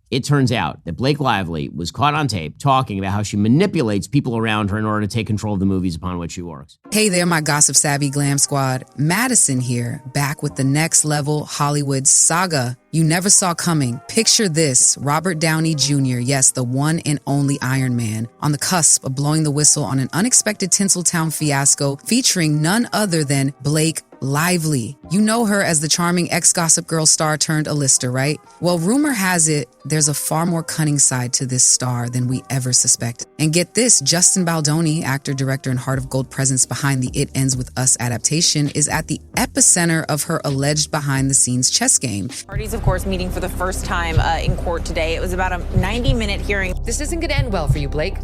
It turns out that Blake Lively was caught on tape talking about how she manipulates people around her in order to take control of the movies upon which she works. Hey there, my gossip-savvy glam squad. Madison here, back with the next level Hollywood saga you never saw coming. Picture this, Robert Downey Jr., yes, the one and only Iron Man, on the cusp of blowing the whistle on an unexpected Tinseltown fiasco featuring none other than Blake Lively. You know her as the charming ex-Gossip Girl star turned A-lister, right? Well, rumor has it there's a far more cunning side to this star than we ever suspect. And get this, Justin Baldoni, actor, director, and heart of gold presence behind the It Ends With Us adaptation, is at the epicenter of her alleged behind-the-scenes chess game. Parties, of course, meeting for the first time in court today. It was about a 90-minute hearing. This isn't going to end well for you, Blake.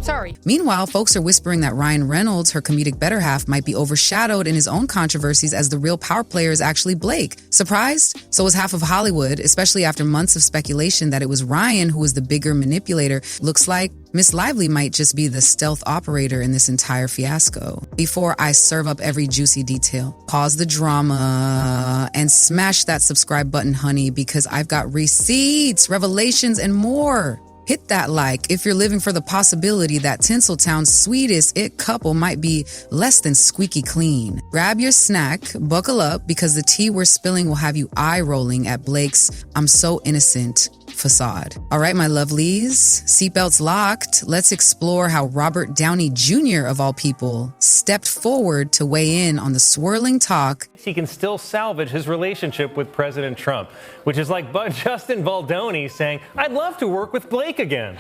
Sorry. Meanwhile, folks are whispering that Ryan Reynolds, her comedic better half, might be overshadowed in his own controversies as the real power player is actually Blake. Surprised? So was half of Hollywood, especially after months of speculation that it was Ryan who was the bigger manipulator. Looks like Miss Lively might just be the stealth operator in this entire fiasco. Before I serve up every juicy detail, pause the drama and smash that subscribe button, honey, because I've got receipts, revelations, and more. Hit that like if you're living for the possibility that Tinseltown's sweetest it couple might be less than squeaky clean. Grab your snack, buckle up, because the tea we're spilling will have you eye-rolling at Blake's "I'm so innocent" facade. All right, my lovelies, seatbelts locked. Let's explore how Robert Downey Jr., of all people, stepped forward to weigh in on the swirling talk. He can still salvage his relationship with President Trump, which is like Justin Baldoni saying, "I'd love to work with Blake again."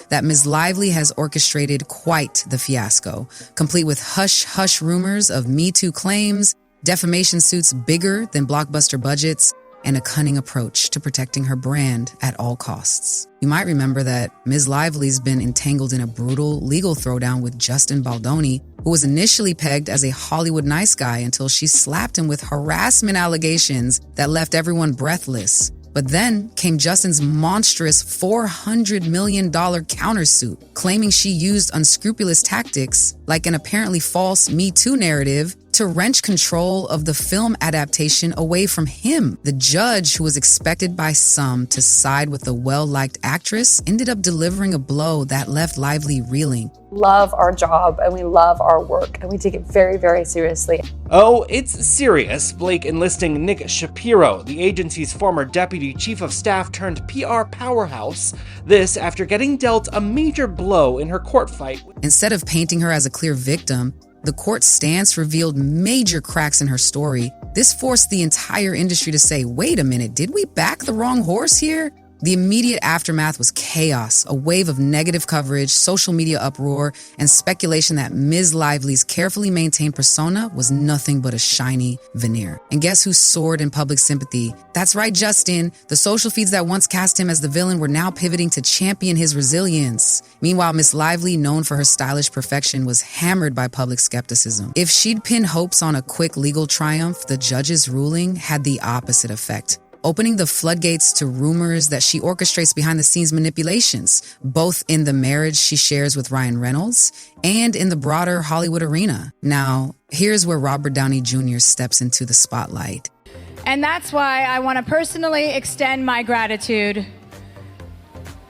That Ms. Lively has orchestrated quite the fiasco, complete with hush-hush rumors of Me Too claims, defamation suits bigger than blockbuster budgets, and a cunning approach to protecting her brand at all costs. You might remember that Ms. Lively's been entangled in a brutal legal throwdown with Justin Baldoni, who was initially pegged as a Hollywood nice guy until she slapped him with harassment allegations that left everyone breathless. But then came Justin's monstrous $400 million countersuit, claiming she used unscrupulous tactics, like an apparently false Me Too narrative, to wrench control of the film adaptation away from him. The judge, who was expected by some to side with the well-liked actress, ended up delivering a blow that left Lively reeling. Love our job and we love our work and we take it very, very seriously. Oh, it's serious. Blake enlisting Nick Shapiro, the agency's former deputy chief of staff turned PR powerhouse. This after getting dealt a major blow in her court fight. Instead of painting her as a clear victim, the court stance revealed major cracks in her story. This forced the entire industry to say, wait a minute, did we back the wrong horse here? The immediate aftermath was chaos, a wave of negative coverage, social media uproar, and speculation that Ms. Lively's carefully maintained persona was nothing but a shiny veneer. And guess who soared in public sympathy? That's right, Justin. The social feeds that once cast him as the villain were now pivoting to champion his resilience. Meanwhile, Ms. Lively, known for her stylish perfection, was hammered by public skepticism. If she'd pinned hopes on a quick legal triumph, the judge's ruling had the opposite effect, opening the floodgates to rumors that she orchestrates behind-the-scenes manipulations, both in the marriage she shares with Ryan Reynolds and in the broader Hollywood arena. Now, here's where Robert Downey Jr. steps into the spotlight. And that's why I want to personally extend my gratitude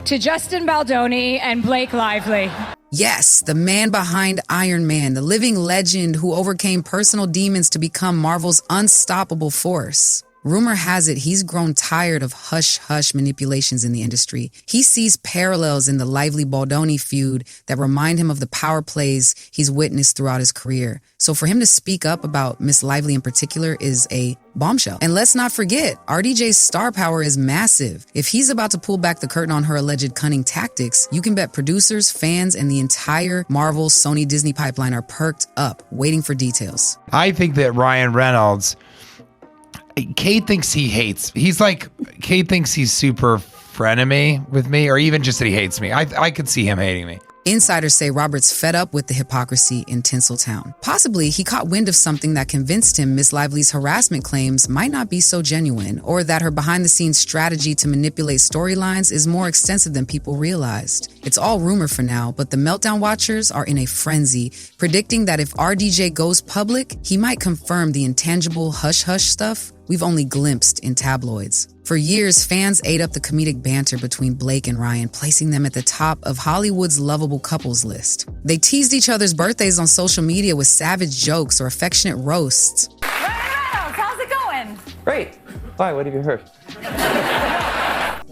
to Justin Baldoni and Blake Lively. Yes, the man behind Iron Man, the living legend who overcame personal demons to become Marvel's unstoppable force. Rumor has it he's grown tired of hush-hush manipulations in the industry. He sees parallels in the Lively Baldoni feud that remind him of the power plays he's witnessed throughout his career. So for him to speak up about Miss Lively in particular is a bombshell. And let's not forget, RDJ's star power is massive. If he's about to pull back the curtain on her alleged cunning tactics, you can bet producers, fans, and the entire Marvel, Sony, Disney pipeline are perked up, waiting for details. I think that Ryan Reynolds, Kate thinks Kate thinks he's super frenemy with me, or even just that he hates me. I could see him hating me. Insiders say Robert's fed up with the hypocrisy in Tinseltown. Possibly he caught wind of something that convinced him Miss Lively's harassment claims might not be so genuine, or that her behind-the-scenes strategy to manipulate storylines is more extensive than people realized. It's all rumor for now, but the Meltdown watchers are in a frenzy, predicting that if RDJ goes public, he might confirm the intangible hush-hush stuff we've only glimpsed in tabloids. For years, fans ate up the comedic banter between Blake and Ryan, placing them at the top of Hollywood's lovable couples list. They teased each other's birthdays on social media with savage jokes or affectionate roasts. Reynolds, how's it going? Great. Why? What have you heard?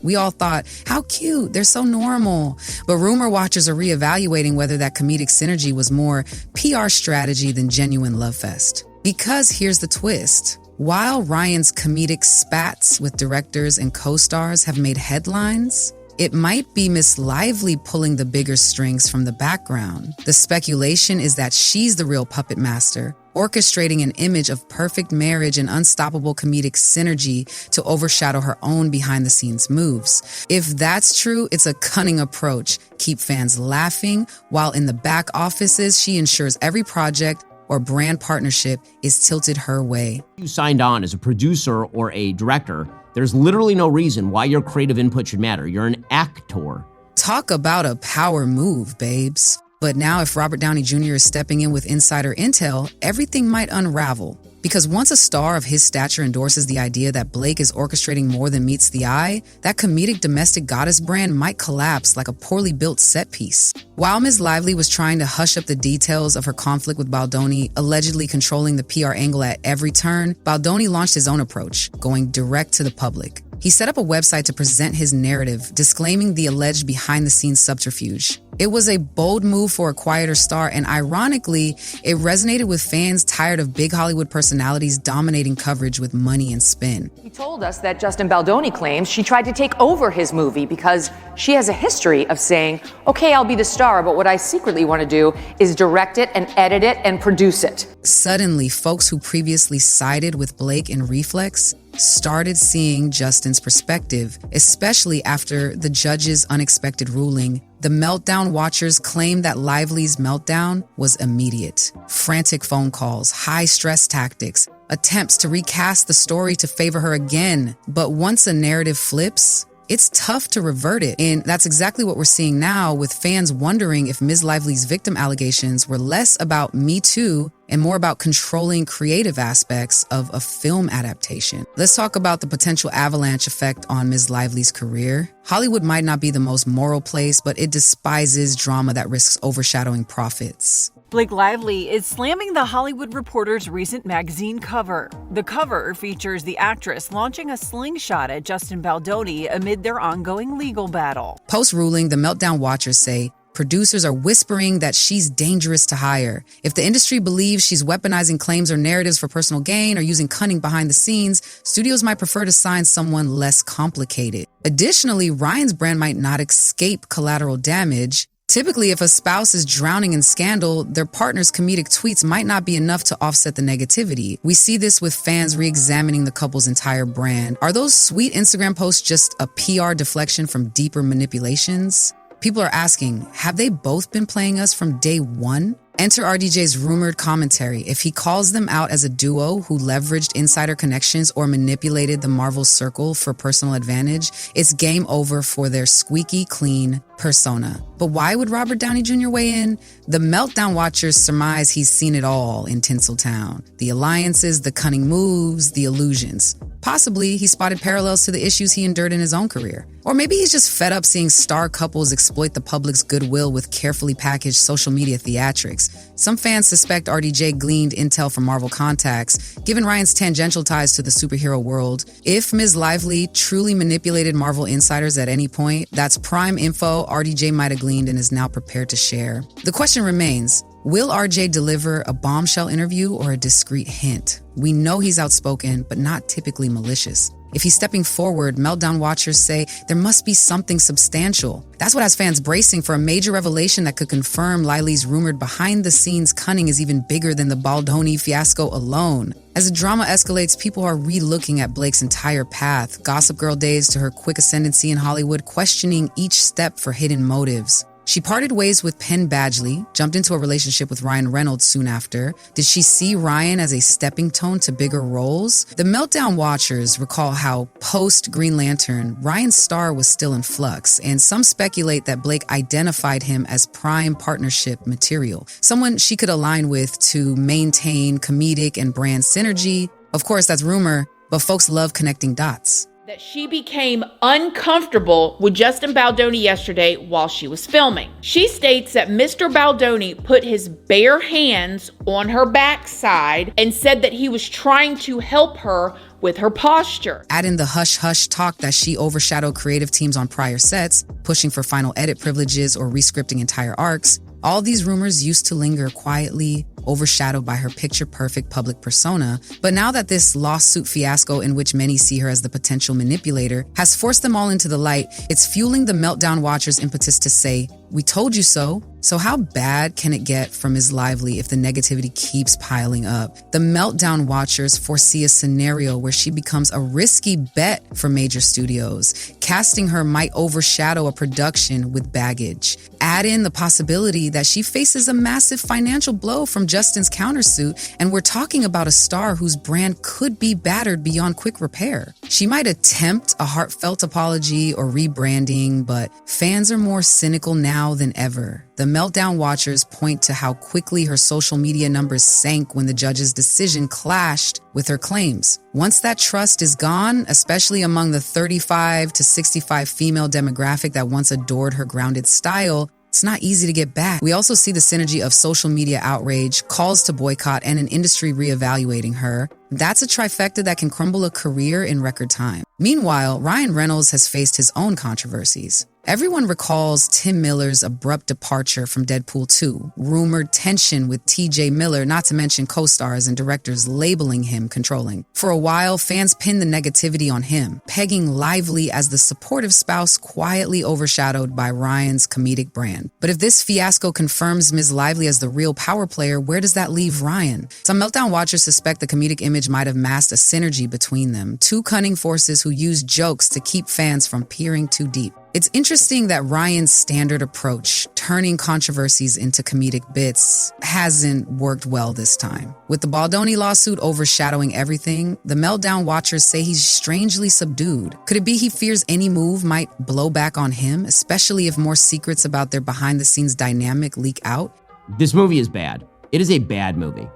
We all thought, how cute, they're so normal. But rumor watchers are reevaluating whether that comedic synergy was more PR strategy than genuine love fest. Because here's the twist. While Ryan's comedic spats with directors and co-stars have made headlines, it might be Miss Lively pulling the bigger strings from the background. The speculation is that she's the real puppet master, orchestrating an image of perfect marriage and unstoppable comedic synergy to overshadow her own behind-the-scenes moves. If that's true, it's a cunning approach. Keep fans laughing, while in the back offices, she ensures every project or brand partnership is tilted her way. You signed on as a producer or a director, there's literally no reason why your creative input should matter. You're an actor. Talk about a power move, babes. But now if Robert Downey Jr. is stepping in with insider intel, everything might unravel. Because once a star of his stature endorses the idea that Blake is orchestrating more than meets the eye, that comedic domestic goddess brand might collapse like a poorly built set piece. While Ms. Lively was trying to hush up the details of her conflict with Baldoni, allegedly controlling the PR angle at every turn, Baldoni launched his own approach, going direct to the public. He set up a website to present his narrative, disclaiming the alleged behind-the-scenes subterfuge. It was a bold move for a quieter star, and ironically, it resonated with fans tired of big Hollywood personalities dominating coverage with money and spin. He told us that Justin Baldoni claims she tried to take over his movie because she has a history of saying, okay, I'll be the star, but what I secretly want to do is direct it and edit it and produce it. Suddenly, folks who previously sided with Blake and Reflex started seeing Justin's perspective, especially after the judge's unexpected ruling. The Meltdown watchers claimed that Lively's meltdown was immediate. Frantic phone calls, high-stress tactics, attempts to recast the story to favor her again. But once a narrative flips, it's tough to revert it. And that's exactly what we're seeing now, with fans wondering if Ms. Lively's victim allegations were less about Me Too and more about controlling creative aspects of a film adaptation. Let's talk about the potential avalanche effect on Ms. Lively's career. Hollywood might not be the most moral place, but it despises drama that risks overshadowing profits. Blake Lively is slamming The Hollywood Reporter's recent magazine cover. The cover features the actress launching a slingshot at Justin Baldoni amid their ongoing legal battle. Post-ruling, the Meltdown watchers say producers are whispering that she's dangerous to hire. If the industry believes she's weaponizing claims or narratives for personal gain or using cunning behind the scenes, studios might prefer to sign someone less complicated. Additionally, Ryan's brand might not escape collateral damage. Typically, if a spouse is drowning in scandal, their partner's comedic tweets might not be enough to offset the negativity. We see this with fans re-examining the couple's entire brand. Are those sweet Instagram posts just a PR deflection from deeper manipulations? People are asking, have they both been playing us from day one? Enter RDJ's rumored commentary. If he calls them out as a duo who leveraged insider connections or manipulated the Marvel circle for personal advantage, it's game over for their squeaky clean persona. But why would Robert Downey Jr. weigh in? The Meltdown watchers surmise he's seen it all in Tinseltown. The alliances, the cunning moves, the illusions. Possibly, he spotted parallels to the issues he endured in his own career. Or maybe he's just fed up seeing star couples exploit the public's goodwill with carefully packaged social media theatrics. Some fans suspect RDJ gleaned intel from Marvel contacts, given Ryan's tangential ties to the superhero world. If Ms. Lively truly manipulated Marvel insiders at any point, that's prime info RDJ might have gleaned and is now prepared to share. The question remains, will RJ deliver a bombshell interview or a discreet hint? We know he's outspoken, but not typically malicious. If he's stepping forward, Meltdown watchers say there must be something substantial. That's what has fans bracing for a major revelation that could confirm Lively's rumored behind-the-scenes cunning is even bigger than the Baldoni fiasco alone. As the drama escalates, people are re-looking at Blake's entire path, Gossip Girl days to her quick ascendancy in Hollywood, questioning each step for hidden motives. She parted ways with Penn Badgley, jumped into a relationship with Ryan Reynolds soon after. Did she see Ryan as a stepping stone to bigger roles? The Meltdown watchers recall how post-Green Lantern, Ryan's star was still in flux, and some speculate that Blake identified him as prime partnership material, someone she could align with to maintain comedic and brand synergy. Of course, that's rumor. but folks love connecting dots. That she became uncomfortable with Justin Baldoni yesterday while she was filming. She states that Mr. Baldoni put his bare hands on her backside and said that he was trying to help her with her posture. Add in the hush-hush talk that she overshadowed creative teams on prior sets, pushing for final edit privileges or rescripting entire arcs. All these rumors used to linger quietly, overshadowed by her picture-perfect public persona. But now that this lawsuit fiasco, in which many see her as the potential manipulator, has forced them all into the light, it's fueling the Meltdown watchers' impetus to say, "We told you so." So how bad can it get for Ms. Lively if the negativity keeps piling up? The Meltdown watchers foresee a scenario where she becomes a risky bet for major studios. Casting her might overshadow a production with baggage. Add in the possibility that she faces a massive financial blow from Justin's countersuit, and we're talking about a star whose brand could be battered beyond quick repair. She might attempt a heartfelt apology or rebranding, but fans are more cynical now than ever. The Meltdown watchers point to how quickly her social media numbers sank when the judge's decision clashed with her claims. Once that trust is gone, especially among the 35 to 65 female demographic that once adored her grounded style, it's not easy to get back. We also see the synergy of social media outrage, calls to boycott, and an industry reevaluating her. That's a trifecta that can crumble a career in record time. Meanwhile, Ryan Reynolds has faced his own controversies. Everyone recalls Tim Miller's abrupt departure from Deadpool 2, rumored tension with TJ Miller, not to mention co-stars and directors labeling him controlling. For a while, fans pinned the negativity on him, pegging Lively as the supportive spouse quietly overshadowed by Ryan's comedic brand. But if this fiasco confirms Ms. Lively as the real power player, where does that leave Ryan? Some Meltdown watchers suspect the comedic image might have masked a synergy between them, two cunning forces who use jokes to keep fans from peering too deep. It's interesting that Ryan's standard approach, turning controversies into comedic bits, hasn't worked well this time. With the Baldoni lawsuit overshadowing everything, the Meltdown watchers say he's strangely subdued. Could it be he fears any move might blow back on him, especially if more secrets about their behind-the-scenes dynamic leak out? This movie is bad. It is a bad movie.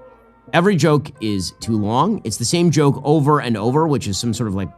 Every joke is too long. It's the same joke over and over, which is some sort of like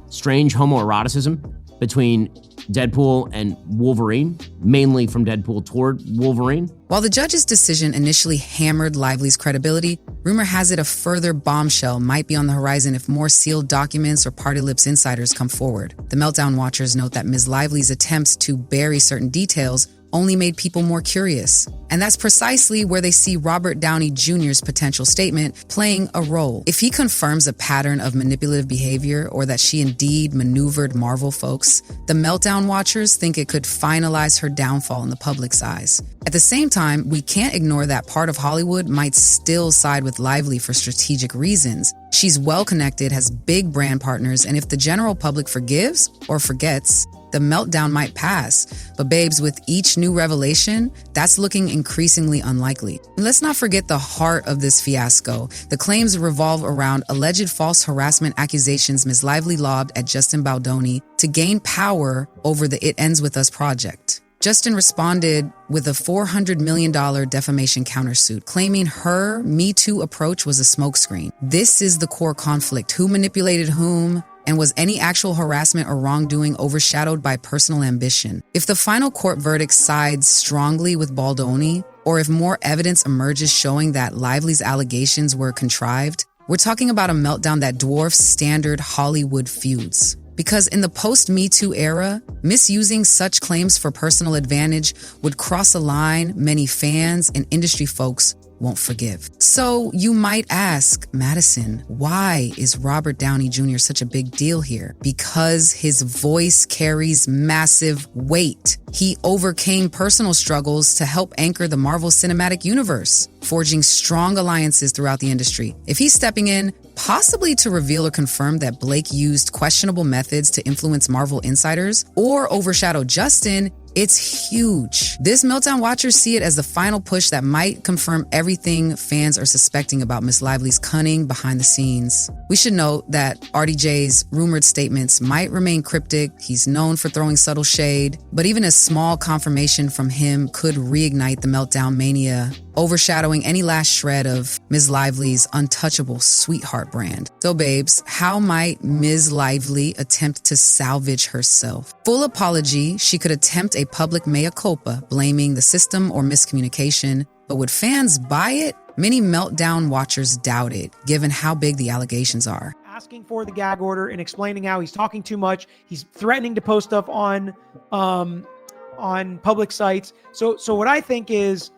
strange homoeroticism between Deadpool and Wolverine, mainly from Deadpool toward Wolverine. While the judge's decision initially hammered Lively's credibility, rumor has it a further bombshell might be on the horizon if more sealed documents or party lips insiders come forward. The Meltdown watchers note that Ms. Lively's attempts to bury certain details only made people more curious. And that's precisely where they see Robert Downey Jr.'s potential statement playing a role. If he confirms a pattern of manipulative behavior or that she indeed maneuvered Marvel folks, the Meltdown watchers think it could finalize her downfall in the public's eyes. At the same time, we can't ignore that part of Hollywood might still side with Lively for strategic reasons. She's well-connected, has big brand partners, and if the general public forgives or forgets, the Meltdown might pass. But babes, with each new revelation, that's looking increasingly unlikely. And let's not forget the heart of this fiasco. The claims revolve around alleged false harassment accusations Ms. Lively lobbed at Justin Baldoni to gain power over the It Ends With Us project. Justin responded with a $400 million defamation countersuit, claiming her Me Too approach was a smokescreen. This is the core conflict. Who manipulated whom? And was any actual harassment or wrongdoing overshadowed by personal ambition? If the final court verdict sides strongly with Baldoni, or if more evidence emerges showing that Lively's allegations were contrived, we're talking about a meltdown that dwarfs standard Hollywood feuds. Because in the post-Me Too era, misusing such claims for personal advantage would cross a line many fans and industry folks won't forgive. So you might ask, Madison, why is Robert Downey Jr. such a big deal here? Because his voice carries massive weight. He overcame personal struggles to help anchor the Marvel Cinematic Universe, forging strong alliances throughout the industry. If he's stepping in, possibly to reveal or confirm that Blake used questionable methods to influence Marvel insiders or overshadow Justin, it's huge. This Meltdown watchers see it as the final push that might confirm everything fans are suspecting about Miss Lively's cunning behind the scenes. We should note that RDJ's rumored statements might remain cryptic. He's known for throwing subtle shade, but even a small confirmation from him could reignite the Meltdown mania overshadowing any last shred of Ms. Lively's untouchable sweetheart brand. So, babes, how might Ms. Lively attempt to salvage herself? Full apology, she could attempt a public mea culpa, blaming the system or miscommunication. But would fans buy it? Many meltdown watchers doubt it, given how big the allegations are. Asking for the gag order and explaining how he's talking too much. He's threatening to post stuff on public sites. So what I think is,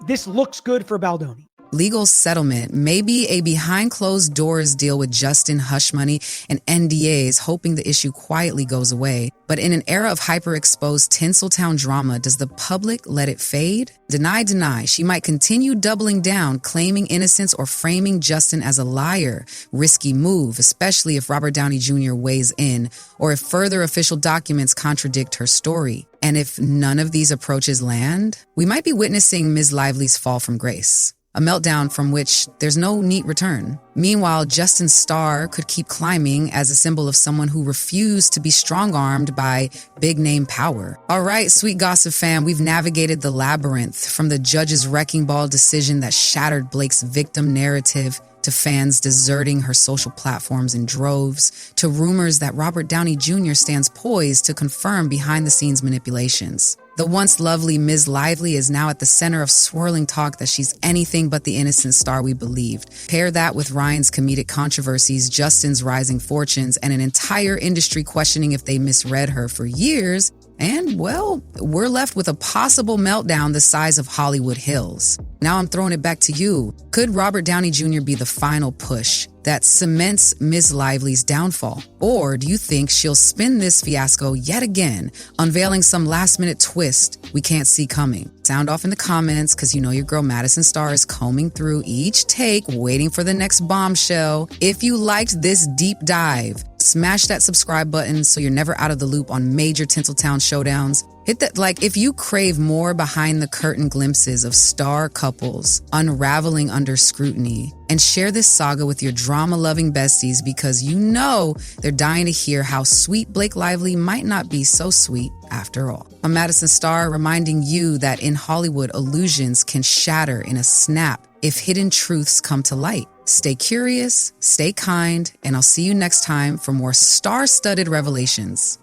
this looks good for Baldoni. Legal settlement may be a behind closed doors deal with Justin, hush money, and NDAs, hoping the issue quietly goes away. But in an era of hyper-exposed Tinseltown drama, does the public let it fade? Deny. She might continue doubling down, claiming innocence or framing Justin as a liar. Risky move, especially if Robert Downey Jr. weighs in, or if further official documents contradict her story. And if none of these approaches land, we might be witnessing Ms. Lively's fall from grace. A meltdown from which there's no neat return. Meanwhile, Justin's star could keep climbing as a symbol of someone who refused to be strong-armed by big-name power. All right, sweet gossip fam, we've navigated the labyrinth from the judge's wrecking ball decision that shattered Blake's victim narrative to fans deserting her social platforms in droves, to rumors that Robert Downey Jr. stands poised to confirm behind-the-scenes manipulations. The once lovely Ms. Lively is now at the center of swirling talk that she's anything but the innocent star we believed. Pair that with Ryan's comedic controversies, Justin's rising fortunes, and an entire industry questioning if they misread her for years, and, well, we're left with a possible meltdown the size of Hollywood Hills. Now I'm throwing it back to you. Could Robert Downey Jr. be the final push that cements Ms. Lively's downfall? Or do you think she'll spin this fiasco yet again, unveiling some last-minute twist we can't see coming? Sound off in the comments, because you know your girl Madison Starr is combing through each take, waiting for the next bombshell. If you liked this deep dive, smash that subscribe button so you're never out of the loop on major Tinseltown showdowns. Hit that like if you crave more behind-the-curtain glimpses of star couples unraveling under scrutiny. And share this saga with your drama-loving besties, because you know they're dying to hear how sweet Blake Lively might not be so sweet after all. I'm Madison Starr, reminding you that in Hollywood, illusions can shatter in a snap if hidden truths come to light. Stay curious, stay kind, and I'll see you next time for more star-studded revelations.